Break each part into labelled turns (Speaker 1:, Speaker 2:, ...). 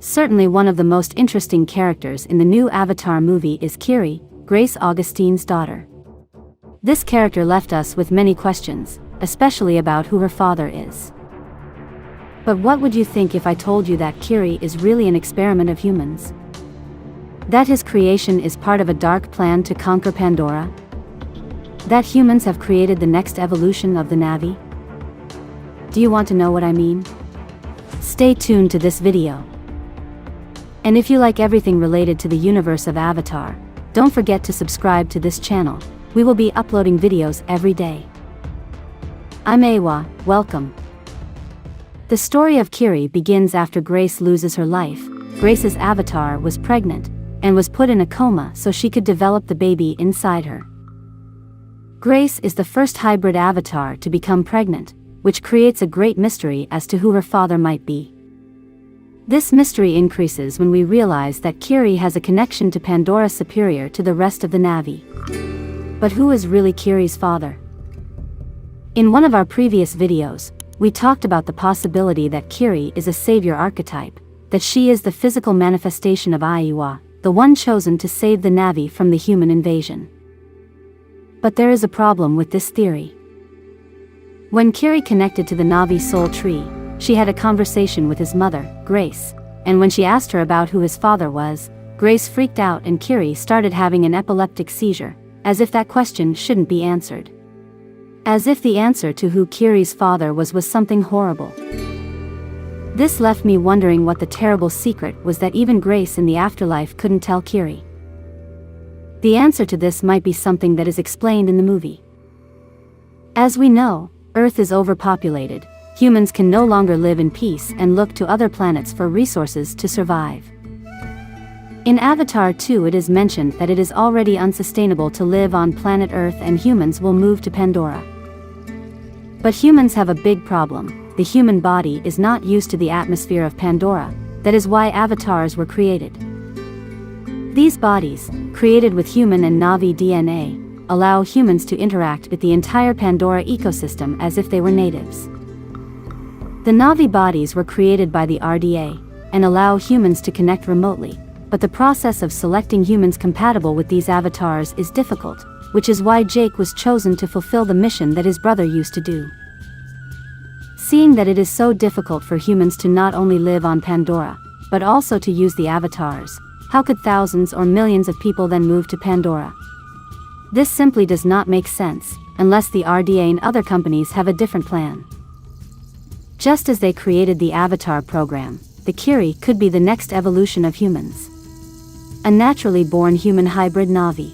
Speaker 1: Certainly one of the most interesting characters in the new Avatar movie is Kiri, Grace Augustine's daughter. This character left us with many questions, especially about who her father is. But what would you think if I told you that Kiri is really an experiment of humans? That his creation is part of a dark plan to conquer Pandora? That humans have created the next evolution of the Na'vi? Do you want to know what I mean? Stay tuned to this video. And if you like everything related to the universe of Avatar, don't forget to subscribe to this channel. We will be uploading videos every day. I'm Awa, welcome. The story of Kiri begins after Grace loses her life. Grace's avatar was pregnant, and was put in a coma so she could develop the baby inside her. Grace is the first hybrid avatar to become pregnant, which creates a great mystery as to who her father might be. This mystery increases when we realize that Kiri has a connection to Pandora superior to the rest of the Na'vi. But who is really Kiri's father? In one of our previous videos, we talked about the possibility that Kiri is a savior archetype, that she is the physical manifestation of Aiwa, the one chosen to save the Na'vi from the human invasion. But there is a problem with this theory. When Kiri connected to the Na'vi soul tree, she had a conversation with his mother, Grace, and when she asked her about who his father was, Grace freaked out and Kiri started having an epileptic seizure, as if that question shouldn't be answered. As if the answer to who Kiri's father was something horrible. This left me wondering what the terrible secret was that even Grace in the afterlife couldn't tell Kiri. The answer to this might be something that is explained in the movie. As we know, Earth is overpopulated, humans can no longer live in peace and look to other planets for resources to survive. In Avatar 2 it is mentioned that it is already unsustainable to live on planet Earth and humans will move to Pandora. But humans have a big problem. The human body is not used to the atmosphere of Pandora. That is why avatars were created. These bodies, created with human and Na'vi DNA, allow humans to interact with the entire Pandora ecosystem as if they were natives. The Na'vi bodies were created by the RDA, and allow humans to connect remotely. But the process of selecting humans compatible with these avatars is difficult, which is why Jake was chosen to fulfill the mission that his brother used to do. Seeing that it is so difficult for humans to not only live on Pandora, but also to use the avatars, how could thousands or millions of people then move to Pandora? This simply does not make sense, unless the RDA and other companies have a different plan. Just as they created the Avatar program, the Kiri could be the next evolution of humans. A naturally born human hybrid Na'vi.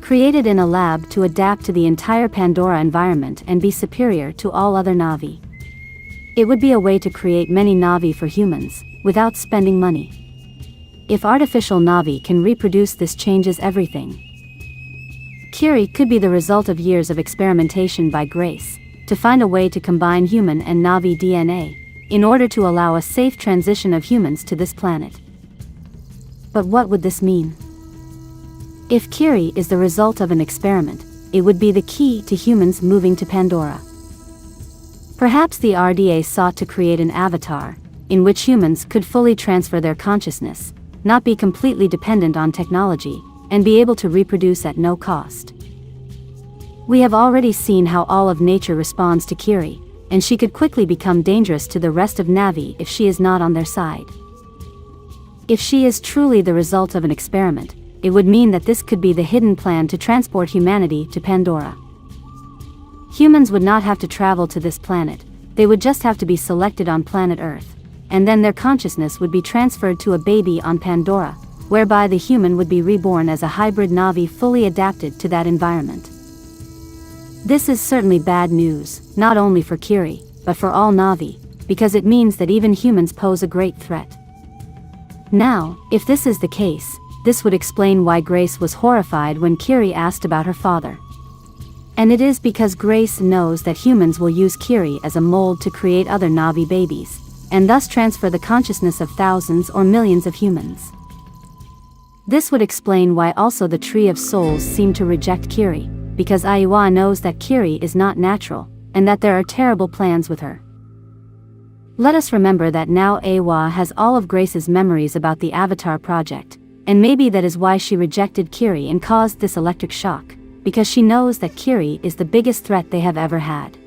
Speaker 1: Created in a lab to adapt to the entire Pandora environment and be superior to all other Na'vi. It would be a way to create many Na'vi for humans, without spending money. If artificial Na'vi can reproduce, this changes everything. Kiri could be the result of years of experimentation by Grace, to find a way to combine human and Na'vi DNA, in order to allow a safe transition of humans to this planet. But what would this mean? If Kiri is the result of an experiment, it would be the key to humans moving to Pandora. Perhaps the RDA sought to create an avatar, in which humans could fully transfer their consciousness, not be completely dependent on technology, and be able to reproduce at no cost. We have already seen how all of nature responds to Kiri, and she could quickly become dangerous to the rest of Na'vi if she is not on their side. If she is truly the result of an experiment, it would mean that this could be the hidden plan to transport humanity to Pandora. Humans would not have to travel to this planet, they would just have to be selected on planet Earth, and then their consciousness would be transferred to a baby on Pandora, whereby the human would be reborn as a hybrid Na'vi fully adapted to that environment. This is certainly bad news, not only for Kiri, but for all Na'vi, because it means that even humans pose a great threat. Now, if this is the case, this would explain why Grace was horrified when Kiri asked about her father. And it is because Grace knows that humans will use Kiri as a mold to create other Na'vi babies, and thus transfer the consciousness of thousands or millions of humans. This would explain why also the Tree of Souls seemed to reject Kiri, because Aiwa knows that Kiri is not natural, and that there are terrible plans with her. Let us remember that now Awa has all of Grace's memories about the Avatar project, and maybe that is why she rejected Kiri and caused this electric shock, because she knows that Kiri is the biggest threat they have ever had.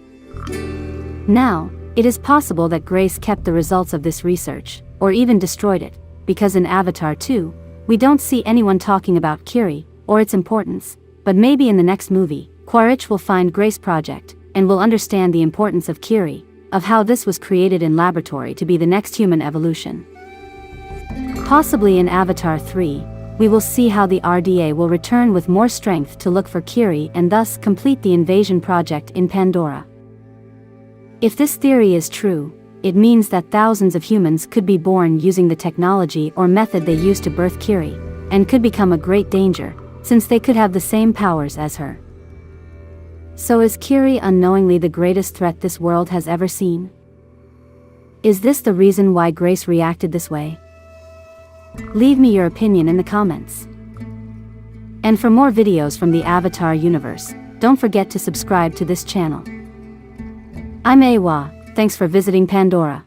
Speaker 1: Now, it is possible that Grace kept the results of this research, or even destroyed it, because in Avatar 2, we don't see anyone talking about Kiri, or its importance, but maybe in the next movie, Quaritch will find Grace project, and will understand the importance of Kiri, of how this was created in laboratory to be the next human evolution. Possibly in Avatar 3, we will see how the RDA will return with more strength to look for Kiri and thus complete the invasion project in Pandora. If this theory is true, it means that thousands of humans could be born using the technology or method they used to birth Kiri, and could become a great danger, since they could have the same powers as her. So is Kiri unknowingly the greatest threat this world has ever seen? Is this the reason why Grace reacted this way? Leave me your opinion in the comments. And for more videos from the Avatar universe, don't forget to subscribe to this channel. I'm Awa, thanks for visiting Pandora.